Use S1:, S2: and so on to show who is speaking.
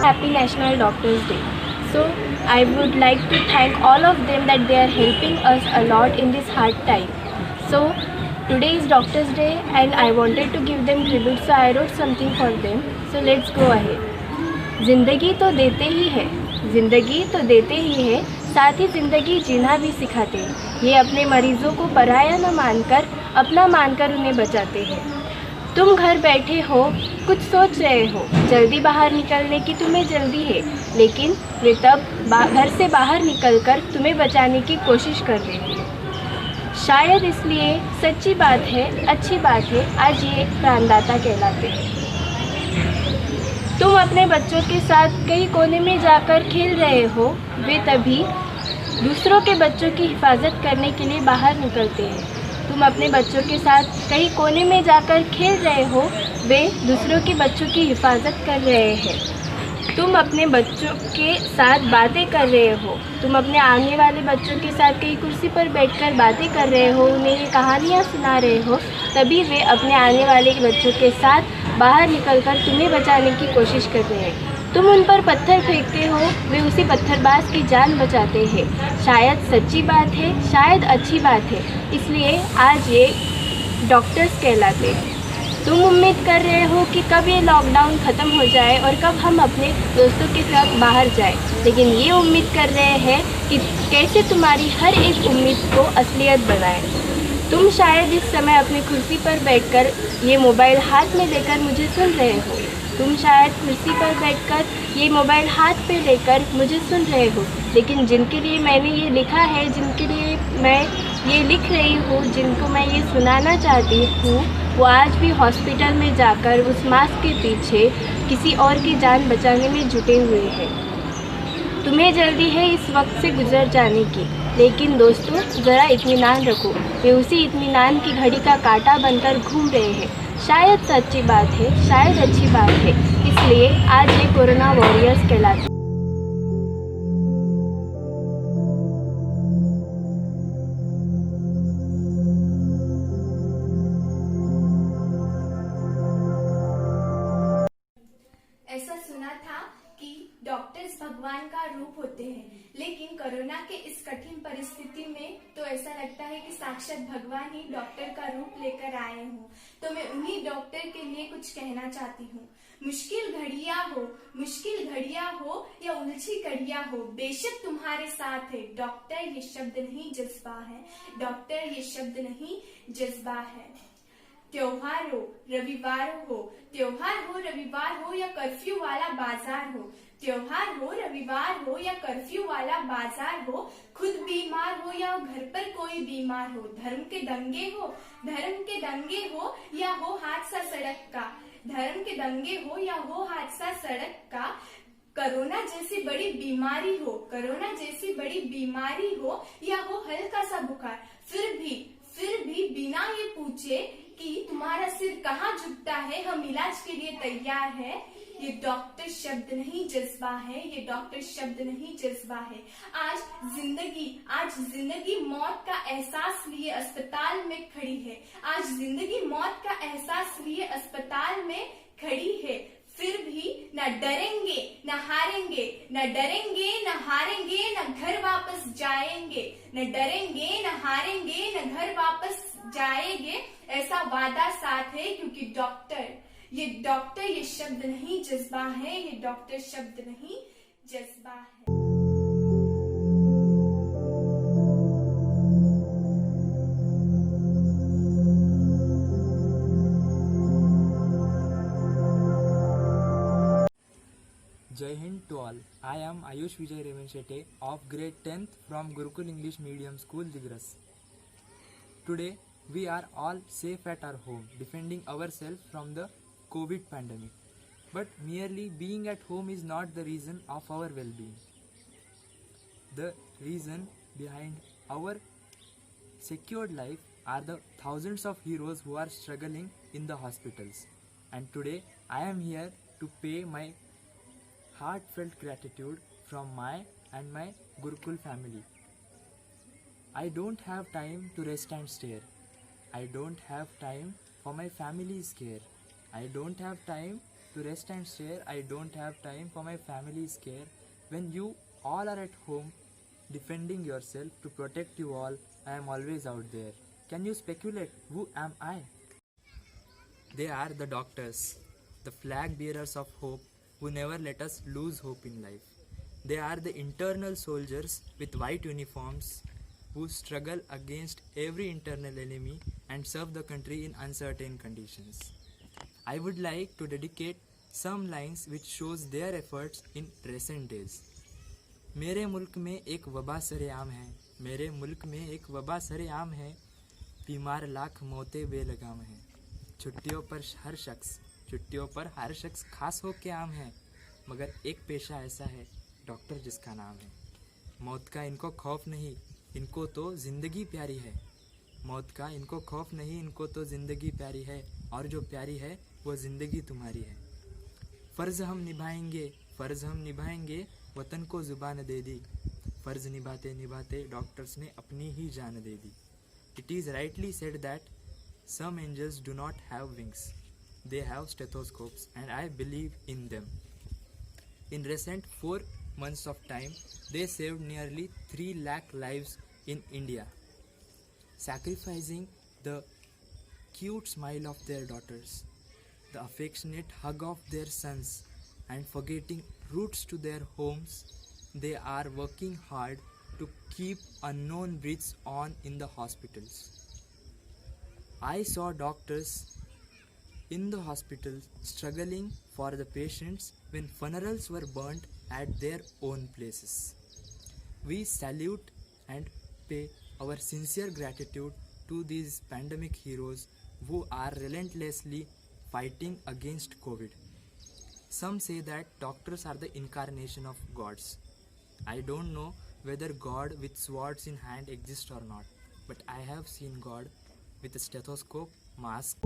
S1: Happy National Doctors Day. So I would like to thank all of them that they are helping us a lot in this hard time. So today is Doctors Day and I wanted to give them tribute, so I wrote something for them. So let's go ahead. ज़िंदगी तो देते ही है, ज़िंदगी तो देते ही है, साथ ही ज़िंदगी जीना भी सिखाते हैं। ये अपने मरीज़ों को पराया न मानकर अपना मानकर उन्हें बचाते हैं। तुम घर बैठे हो, कुछ सोच रहे हो, जल्दी बाहर निकलने की तुम्हें जल्दी है, लेकिन वे तब घर से बाहर निकलकर तुम्हें बचाने की कोशिश कर रहे हैं। शायद इसलिए सच्ची बात है, अच्छी बात है, आज ये प्राणदाता कहलाते हैं। तुम अपने बच्चों के साथ कहीं कोने में जाकर खेल रहे हो, वे तभी दूसरों के बच्चों की हिफाजत करने के लिए बाहर निकलते हैं। तुम अपने बच्चों के साथ कहीं कोने में जाकर खेल रहे हो, वे दूसरों के बच्चों की हिफाजत कर रहे हैं। तुम अपने बच्चों के साथ बातें कर रहे हो, तुम अपने आने वाले बच्चों के साथ कहीं कुर्सी पर बैठकर बातें कर रहे हो, उन्हें ये कहानियाँ सुना रहे हो, तभी वे अपने आने वाले बच्चों के साथ बाहर निकलकर तुम्हें बचाने की कोशिश कर रहे हैं। तुम उन पर पत्थर फेंकते हो, वे उसी पत्थरबाज की जान बचाते हैं। शायद सच्ची बात है, शायद अच्छी बात है, इसलिए आज ये डॉक्टर्स कहलाते हैं। तुम उम्मीद कर रहे हो कि कब ये लॉकडाउन ख़त्म हो जाए और कब हम अपने दोस्तों के साथ बाहर जाएं, लेकिन ये उम्मीद कर रहे हैं कि कैसे तुम्हारी हर एक उम्मीद को असलियत बनाएं। तुम शायद इस समय अपनी कुर्सी पर बैठकर ये मोबाइल हाथ में लेकर मुझे सुन रहे हो। तुम शायद कुर्सी पर बैठकर ये मोबाइल हाथ पे लेकर मुझे सुन रहे हो, लेकिन जिनके लिए मैंने ये लिखा है, जिनके लिए मैं ये लिख रही हूँ, जिनको मैं ये सुनाना चाहती हूँ, वो आज भी हॉस्पिटल में जाकर उस मास्क के पीछे किसी और की जान बचाने में जुटे हुए हैं। तुम्हें जल्दी है इस वक्त से गुजर जाने की, लेकिन दोस्तों ज़रा इत्मीनान रखो, वे उसी इत्मीनान की घड़ी का कांटा बनकर घूम रहे हैं। शायद सच्ची बात है, शायद अच्छी बात है, इसलिए आज ये कोरोना वॉरियर्स कहलाते हैं।
S2: ऐसा सुना था कि डॉक्टर्स भगवान का रूप होते हैं, लेकिन कोरोना के इस कठिन परिस्थिति में तो ऐसा लगता है कि साक्षात भगवान ही डॉक्टर का रूप लेकर आए हों। तो मैं उन्हीं डॉक्टर के लिए कुछ कहना चाहती हूँ। मुश्किल घड़ियां हो या उलझी कड़ियां हो, बेशक तुम्हारे साथ है डॉक्टर, ये शब्द नहीं जज्बा है, डॉक्टर ये शब्द नहीं जज्बा है। त्योहार हो रविवार हो या कर्फ्यू वाला बाजार हो, त्योहार हो रविवार हो या कर्फ्यू वाला बाजार हो, खुद बीमार हो या घर पर कोई बीमार हो, धर्म के दंगे हो या हो हादसा सड़क का, धर्म के दंगे हो या हो हादसा सड़क का, कोरोना जैसी बड़ी बीमारी हो या हो हल्का सा बुखार, फिर भी बिना ये पूछे कि तुम्हारा सिर कहाँ झुकता है, हम इलाज के लिए तैयार है। ये डॉक्टर शब्द नहीं जज्बा है, ये डॉक्टर शब्द नहीं जज्बा है। आज जिंदगी मौत का एहसास लिए अस्पताल में खड़ी है, आज जिंदगी मौत का एहसास लिए अस्पताल में खड़ी है। फिर भी न डरेंगे न हारेंगे, न डरेंगे न हारेंगे, न घर वापस जाएंगे, न डरेंगे न हारेंगे, न घर वापस जाएंगे, ऐसा वादा साथ है, क्योंकि डॉक्टर ये शब्द नहीं जज्बा है, ये डॉक्टर शब्द नहीं जज्बा है।
S3: Jai Hind to all. I am Ayush Vijay Revanshete of grade 10th from Gurukul English Medium School, Digras. Today we are all safe at our home, defending ourselves from the COVID pandemic. But merely being at home is not the reason of our well-being. The reason behind our secured life are the thousands of heroes who are struggling in the hospitals. And today I am here to pay my heartfelt gratitude from my and my Gurukul family. I don't have time to rest and stare. I don't have time for my family's care. I don't have time to rest and share. I don't have time for my family's care. When you all are at home, defending yourself to protect you all, I am always out there. Can you speculate? Who am I? They are the doctors, the flag bearers of hope who never let us lose hope in life. They are the internal soldiers with white uniforms who struggle against every internal enemy and serve the country in uncertain conditions. I would like to dedicate some lines which shows their efforts in recent days. मेरे मुल्क में एक वबा सरेआम है, मेरे मुल्क में एक वबा सरेआम है, बीमार लाख मौतें बेलगाम है। छुट्टियों पर हर शख्स खास हो के आम है, मगर एक पेशा ऐसा है डॉक्टर जिसका नाम है। मौत का इनको खौफ नहीं, इनको तो ज़िंदगी प्यारी है। मौत का इनको खौफ नहीं, इनको तो ज़िंदगी प्यारी है, और जो प्यारी है वो ज़िंदगी तुम्हारी है। फ़र्ज़ हम निभाएंगे वतन को ज़ुबान दे दी। फ़र्ज़ निभाते निभाते डॉक्टर्स ने अपनी ही जान दे दी। It is rightly said that some angels do not have wings. They have stethoscopes and I believe in them. In recent 4 months of time, they saved nearly 3 lakh lives in India, sacrificing the cute smile of their daughters, the affectionate hug of their sons, and forgetting roots to their homes. They are working hard to keep unknown breeds on in the hospitals. I saw doctors in the hospitals struggling for the patients when funerals were burnt at their own places. We salute and pay our sincere gratitude to these pandemic heroes who are relentlessly fighting against COVID. Some say that doctors are the incarnation of gods. I don't know whether God with swords in hand exists or not, but I have seen God with a stethoscope, mask,